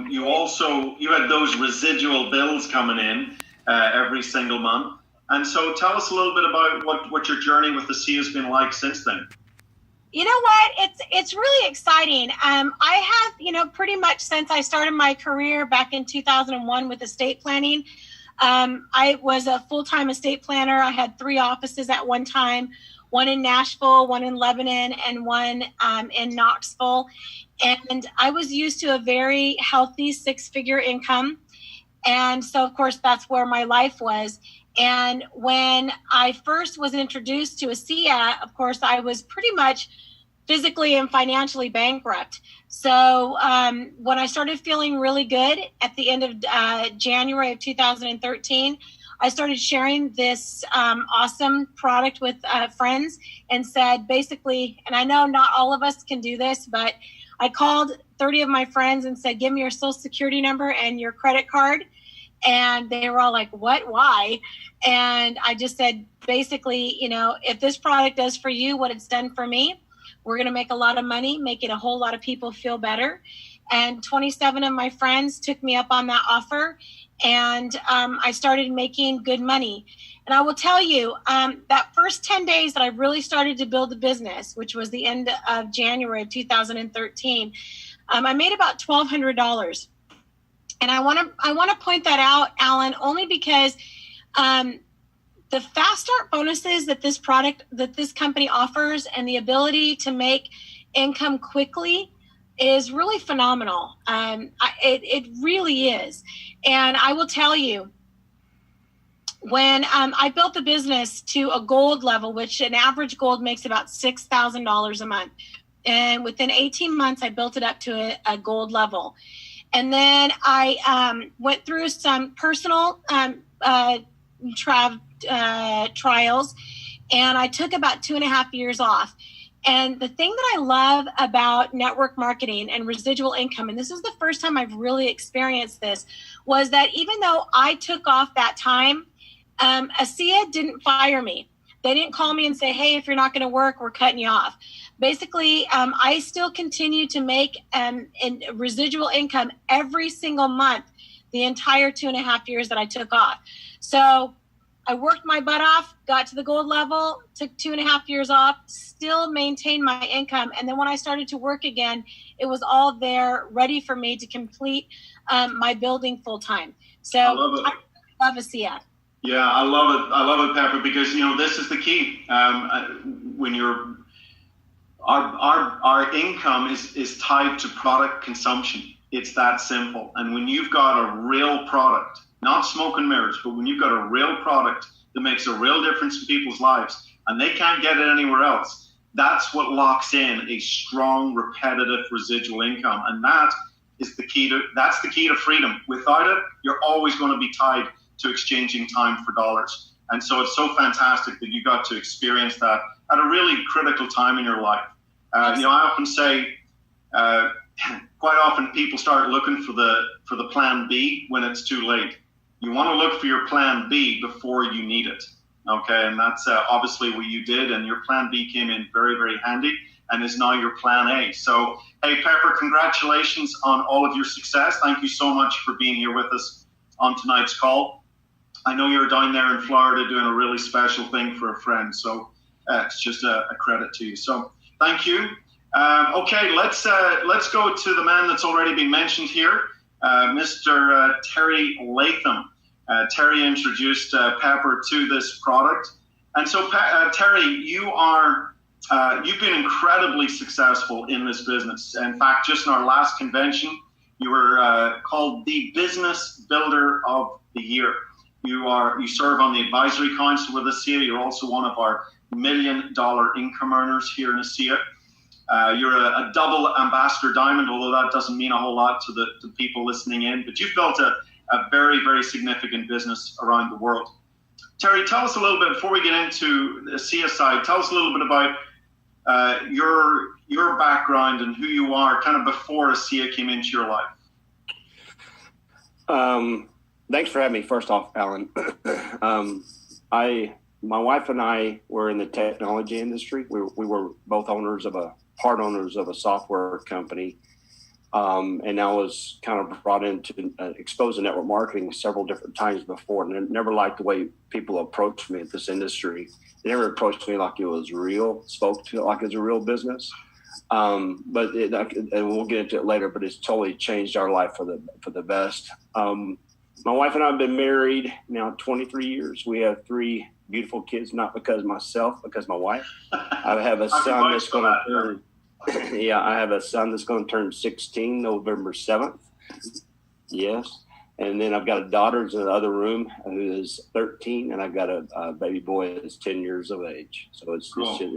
You had those residual bills coming in every single month. And so tell us a little bit about what your journey with ASEA has been like since then. You know what? It's really exciting. I have, pretty much since I started my career back in 2001 with estate planning, I was a full-time estate planner. I had 3 offices at one time, one in Nashville, one in Lebanon, and one in Knoxville. And I was used to a very healthy 6-figure income. And so, of course, that's where my life was. And when I first was introduced to ASEA, of course, I was pretty much physically and financially bankrupt. So when I started feeling really good at the end of January of 2013, I started sharing this awesome product with friends and said basically, and I know not all of us can do this, but I called 30 of my friends and said, give me your social security number and your credit card. And they were all like, what, why? And I just said, basically, if this product does for you what it's done for me, we're going to make a lot of money, making a whole lot of people feel better. And 27 of my friends took me up on that offer. And I started making good money. And I will tell you, that first 10 days that I really started to build the business, which was the end of January of 2013, I made about $1,200. And I want to point that out, Alan, only because the fast start bonuses that this company offers and the ability to make income quickly is really phenomenal. It really is. And I will tell you, when I built the business to a gold level, which an average gold makes about $6,000 a month. And within 18 months, I built it up to a gold level. And then I went through some personal trials, and I took about 2.5 years off. And the thing that I love about network marketing and residual income, and this is the first time I've really experienced this, was that even though I took off that time, ASEA didn't fire me. They didn't call me and say, hey, if you're not going to work, we're cutting you off. Basically, I still continue to make residual income every single month, the entire 2.5 years that I took off. So I worked my butt off, got to the gold level, took 2.5 years off, still maintained my income. And then when I started to work again, it was all there ready for me to complete my building full time. So I love ASEA. Yeah, I love it, Pepper, because this is the key. When our income is tied to product consumption. It's that simple. And when you've got a real product, not smoke and mirrors, but when you've got a real product that makes a real difference in people's lives, and they can't get it anywhere else, that's what locks in a strong, repetitive residual income. And that's the key to freedom. Without it, you're always going to be tied to exchanging time for dollars. And so it's so fantastic that you got to experience that at a really critical time in your life. I often say, quite often people start looking for the plan B when it's too late. You want to look for your plan B before you need it. Okay, and that's obviously what you did, and your plan B came in very, very handy and is now your plan A. So, hey, Pepper, congratulations on all of your success. Thank you so much for being here with us on tonight's call. I know you're down there in Florida doing a really special thing for a friend, so it's just a credit to you. So thank you. Okay, let's go to the man that's already been mentioned here, Mr. Terry Latham. Terry introduced Pepper to this product. And so, Terry, you've been incredibly successful in this business. In fact, just in our last convention, you were called the Business Builder of the Year. You serve on the advisory council with ASEA. You're also one of our $1 million income earners here in ASEA. You're a double ambassador diamond, although that doesn't mean a whole lot to the people listening in. But you've built a very, very significant business around the world. Terry, tell us a little bit, before we get into the ASEA side, tell us a little bit about your background and who you are kind of before ASEA came into your life. Thanks for having me, first off, Alan. My wife and I were in the technology industry. We were both part owners of a software company. And I was kind of brought into exposed to network marketing several different times before, and I never liked the way people approached me at this industry. They never approached me like it was real, spoke to it like it's a real business. And we'll get into it later, but it's totally changed our life for the best. My wife and I have been married now 23 years. We have 3 beautiful kids, not because myself, because my wife. I have a son that's going to turn. Yeah, I have a son that's going to turn 16 November 7th. Yes. And then I've got a daughter in the other room who is 13, and I've got a baby boy that's 10 years of age. So it's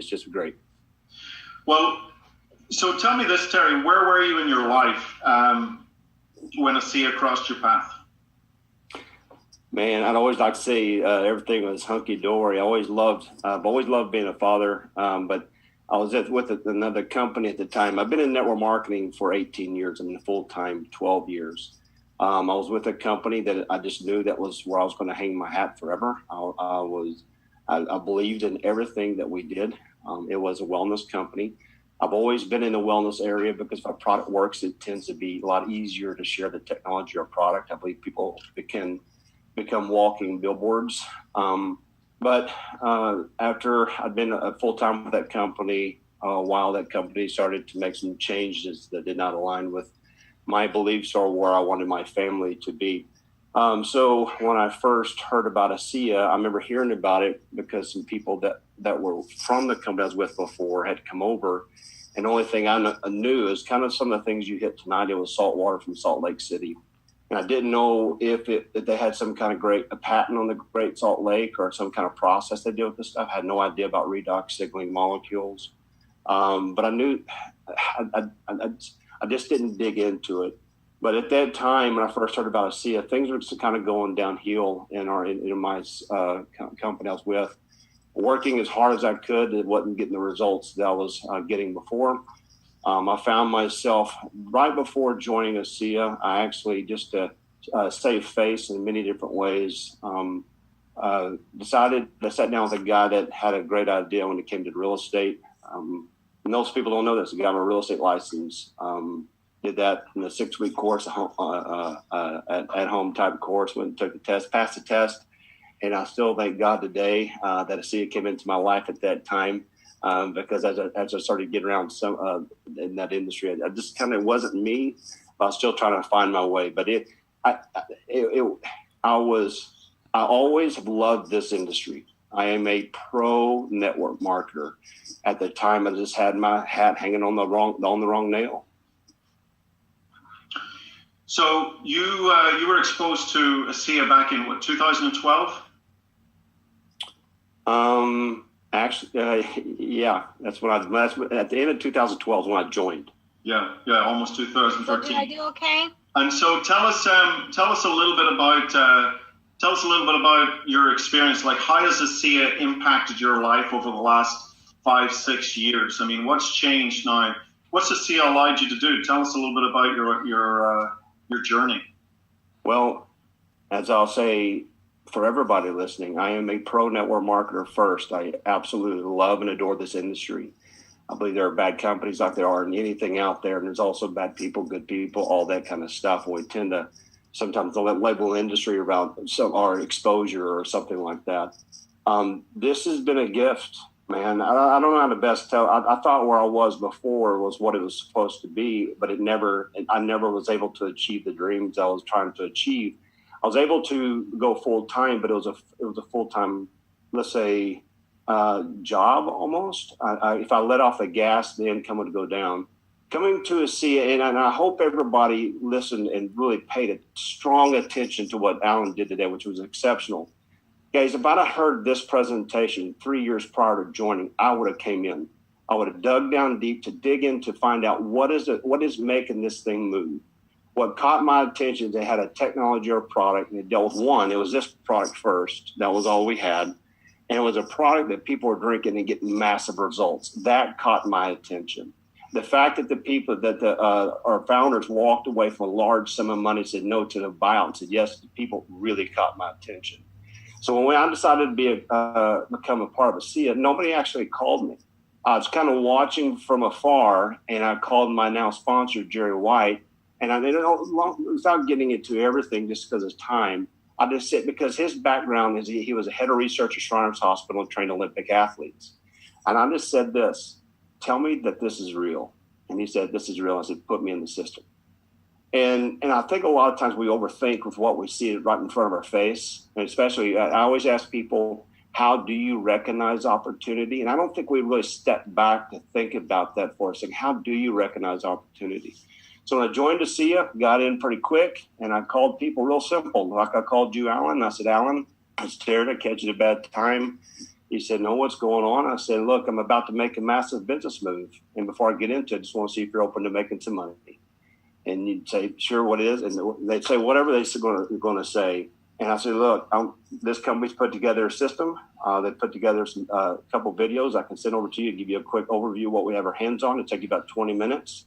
just great. Well, so tell me this, Terry, where were you in your life when ASEA crossed your path? Man, I'd always like to say everything was hunky-dory. I've always loved being a father, but I was with another company at the time. I've been in network marketing for 18 years. I'm full-time 12 years. I was with a company that I just knew that was where I was going to hang my hat forever. I believed in everything that we did. It was a wellness company. I've always been in the wellness area because if a product works, it tends to be a lot easier to share the technology or product. I believe people can become walking billboards. But after I'd been full-time with that company, while that company started to make some changes that did not align with my beliefs or where I wanted my family to be. So when I first heard about ASEA, I remember hearing about it because some people that were from the company I was with before had come over. And the only thing I knew is kind of some of the things you hit tonight. It was salt water from Salt Lake City. And I didn't know if they had some kind of a patent on the Great Salt Lake or some kind of process they did with this stuff. I had no idea about redox signaling molecules. But I knew, I just didn't dig into it. But at that time, when I first heard about ASEA, things were just kind of going downhill in my company I was with. Working as hard as I could, it wasn't getting the results that I was getting before. I found myself right before joining ASEA. I actually, just to save face in many different ways, decided to sit down with a guy that had a great idea when it came to real estate. Most people don't know this. The guy with a real estate license did that in a 6-week course, at home type course. Went and took the test, passed the test. And I still thank God today that ASEA came into my life at that time, because as I started getting around some in that industry, I just kind of wasn't me, but I was still trying to find my way. But I always have loved this industry. I am a pro network marketer. At the time, I just had my hat hanging on the wrong nail. So you were exposed to ASEA back in what, 2012? Actually, yeah, that's at the end of 2012 is when I joined. Yeah, almost 2013. So did I do okay? And so tell us a little bit about your experience. Like, how has ASEA impacted your life over the last 5-6 years? I mean, what's changed now? What's ASEA allowed you to do? Tell us a little bit about your journey. Well, as I'll say, for everybody listening, I am a pro network marketer first. I absolutely love and adore this industry. I believe there are bad companies like there are in anything out there, and there's also bad people, good people, all that kind of stuff. And we tend to sometimes label industry around our exposure or something like that. This has been a gift, man. I don't know how to best tell. I thought where I was before was what it was supposed to be, but I never was able to achieve the dreams I was trying to achieve. I was able to go full time, but it was a full time, let's say, job almost. If I let off the gas, the income would go down. Coming to ASEA, and I hope everybody listened and really paid strong attention to what Alan did today, which was exceptional. Guys, if I'd have heard this presentation 3 years prior to joining, I would have came in. I would have dug down deep to dig in to find out what is making this thing move. What caught my attention is they had a technology or product, and they dealt with one. It was this product first. That was all we had. And it was a product that people were drinking and getting massive results. That caught my attention. The fact that the people our founders walked away from a large sum of money, said no to the buyout, and said yes, the people really caught my attention. So when I decided to become a part of ASEA, nobody actually called me. I was kind of watching from afar, and I called my now sponsor, Jerry White, and I didn't know, without getting into everything just because of time, I just said, because his background is he was a head of research at Shriners Hospital and trained Olympic athletes. And I just said this, tell me that this is real. And he said, this is real. I said, put me in the system. And I think a lot of times we overthink with what we see right in front of our face. And especially, I always ask people, how do you recognize opportunity? And I don't think we really step back to think about that for a second. How do you recognize opportunity? So when I joined ASEA, got in pretty quick, and I called people real simple. Like I called you, Alan. I said, Alan, I was scared to catch you at a bad time. He said, no, what's going on? I said, look, I'm about to make a massive business move. And before I get into it, I just want to see if you're open to making some money. And you'd say, sure, what is? And they'd say whatever they're going to say. And I said, look, this company's put together a system. They put together a couple videos I can send over to you, give you a quick overview of what we have our hands on. It'll take you about 20 minutes.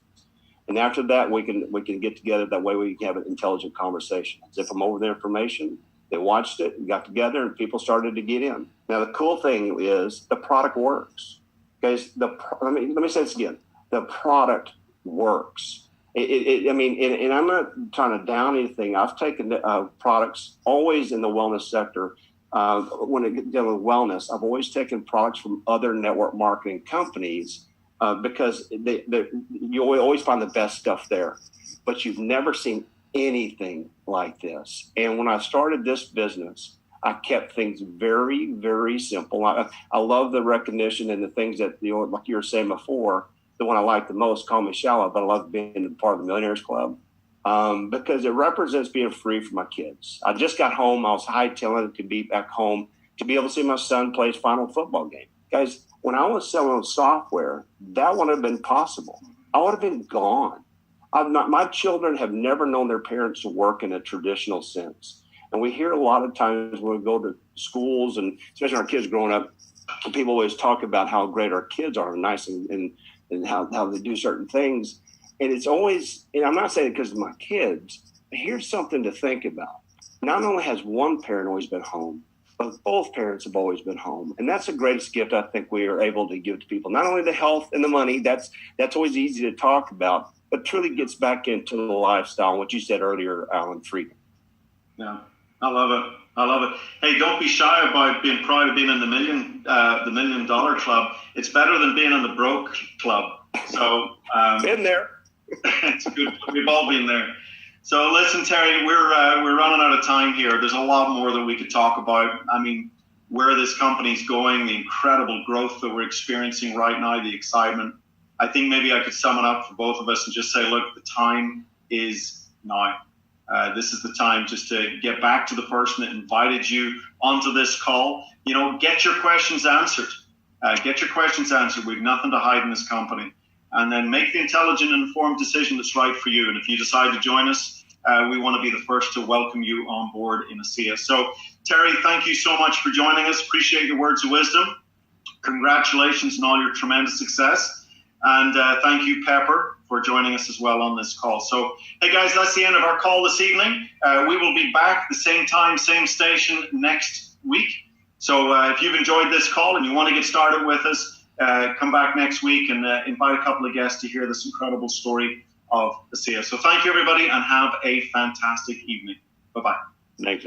And after that, we can get together. That way we can have an intelligent conversation. Zip them over the information. They watched it, we got together, and people started to get in. Now, the cool thing is the product works. Guys, let me say this again. The product works. And I'm not trying to down anything. I've taken products always in the wellness sector. When it deals with wellness, I've always taken products from other network marketing companies because you always find the best stuff there. But you've never seen anything like this. And when I started this business, I kept things very, very simple. I love the recognition and the things that, like you were saying before, the one I like the most, call me shallow, but I love being part of the Millionaires Club because it represents being free for my kids. I just got home. I was hightailing to be back home to be able to see my son play his final football game. Guys, when I was selling software, that wouldn't have been possible. I would have been gone. My children have never known their parents to work in a traditional sense. And we hear a lot of times when we go to schools, and especially our kids growing up, people always talk about how great our kids are, nice and how they do certain things. And it's always, and I'm not saying it because of my kids, but here's something to think about. Not only has one parent always been home, but both parents have always been home. And that's the greatest gift I think we are able to give to people. Not only the health and the money, that's always easy to talk about, but truly gets back into the lifestyle, what you said earlier, Alan, freedom. Yeah, I love it. I love it. Hey, don't be shy about being proud of being in the $1 million club. It's better than being in the broke club. So been there. It's good. We've all been there. So listen, Terry, we're running out of time here. There's a lot more that we could talk about. I mean, where this company's going, the incredible growth that we're experiencing right now, the excitement. I think maybe I could sum it up for both of us and just say, look, the time is now. This is the time just to get back to the person that invited you onto this call. Get your questions answered. Get your questions answered. We've nothing to hide in this company. And then make the intelligent and informed decision that's right for you. And if you decide to join us, we want to be the first to welcome you on board in ASEA. So, Terry, thank you so much for joining us. Appreciate your words of wisdom. Congratulations on all your tremendous success. And thank you, Pepper, for joining us as well on this call. So, hey, guys, that's the end of our call this evening. We will be back the same time, same station next week. So if you've enjoyed this call and you want to get started with us, come back next week and invite a couple of guests to hear this incredible story of ASEA. So thank you, everybody, and have a fantastic evening. Bye-bye. Thanks.